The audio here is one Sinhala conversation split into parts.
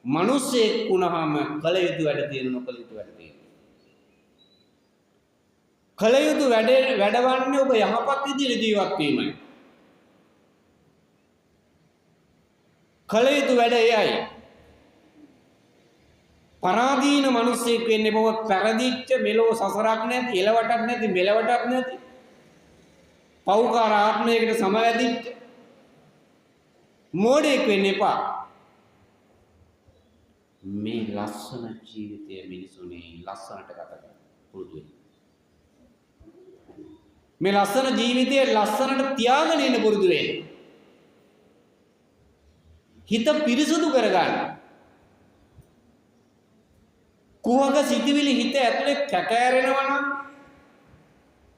මිනිස්සෙක් වුණාම කල යුතු වැඩ තියෙන නොකල යුතු වැඩ තියෙන. කල යුතු වැඩවන්නේ ඔබ යහපත් විදිහට ජීවත් වීමයි. කල යුතු වැඩ එයයි. පරාදීන මිනිස්සෙක් වෙන්නේ බව පෙරදිච්ච මෙලෝ සසරක් නැති, එලවටක් නැති, මෙලවටක් නැති. පෞකාර ආත්මයකට සමවැදිච්ච මෝඩෙක් වෙන්න එපා. මේ ලස්සන ජීවිතය මිනිසුනේ ලස්සනට ගත කරන්න පුරුදු වෙන්න. මේ ලස්සන ජීවිතය ලස්සනට තියාගෙන ඉන්න පුරුදු වෙන්න. හිත පිරිසුදු කරගන්න. කුහක සිටිවිලි හිත ඇතුලේ කැකෑරෙනවා නම්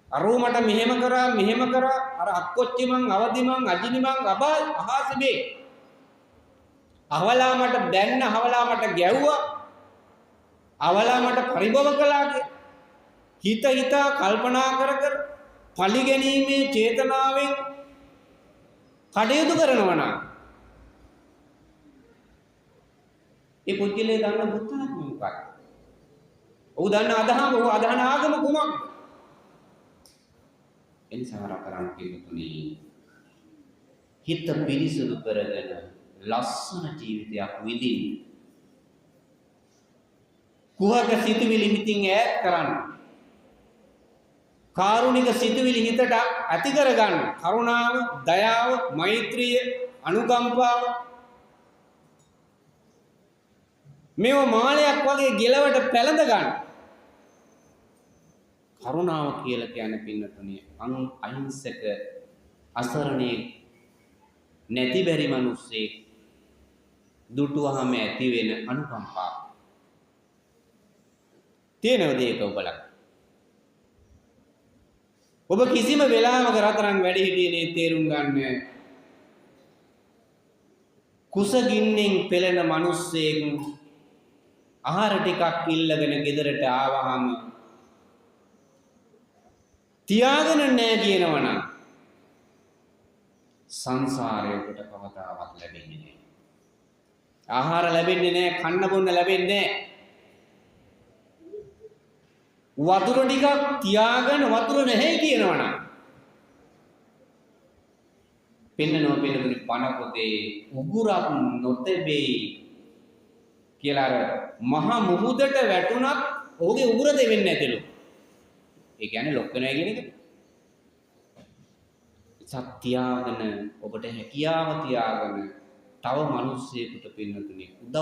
අරෝ මට මෙහෙම කරා අර අක්කොච්චි මං අවදි මං අජිනි මං අහාසෙමේ අවලා මට දැන්න අවලා මට ගැව්වා අවලා මට පරිභව කළා හිත කල්පනා කර පලි ගැනීමේ චේතනාවෙන් කටයුතු කරනවා නම් ඒ පුද්ගලයා දන්න බුද්ධ ධර්ම මොකක්ද? ඔහු දන්න අදහන ආගම කුමක්ද? එනිසා කරන්න පිළිතුනේ හිත පිරිසුදු කරගෙන ලස්සන ජීවිතයක් විඳින්න. කුහක සිතුවිලි හිතින් ඈත් කරන්න. කාරුණික සිතුවිලි හිතට ඇති කරගන්න. කරුණාව, දයාව, මෛත්‍රිය, අනුකම්පාව මේව මාලයක් වගේ ගෙලවට පැලඳ ගන්න. කරුණාව කියලා කියන්නේ පින්නතුනේ අහිංසක අසරණේ නැති බැරි මිනිස්සේ දුටුවහම ඇති වෙන අනුකම්පාව. තියෙනවද ඒක ඔබලා? ඔබ කිසිම වෙලාවක රතරන් වැඩ හිටියේ තේරුම් ගන්න. කුසගින්නෙන් පෙළෙන මිනිස්සෙක් ආහාර ටිකක් ඉල්ලගෙන ගෙදරට ආවහම තියාගෙන නැහැ කියනවනම් සංසාරයකට කවදාවත් ලැබෙන්නේ නැහැ. ආහාර ලැබෙන්නේ නැහැ, කන්න බොන්න ලැබෙන්නේ නැහැ. වතුර ටිකක් තියාගෙන වතුර නැහැ කියනවනම් පෙන්නනවා පෙන්නපුරි පණ පොතේ උගුරක් නොතෙබේ කියලා අර මහ මුහුදට වැටුණත් ඔහුගේ උගුර දෙවෙන්නේ නැතිලු. ඒ කියන්නේ ලොක් වෙනවා කියන එක. සත්‍යාගෙන ඔබට හැකියාව තියාගෙන තව මිනිස්සෙකුට පින්නතුනේ උදව්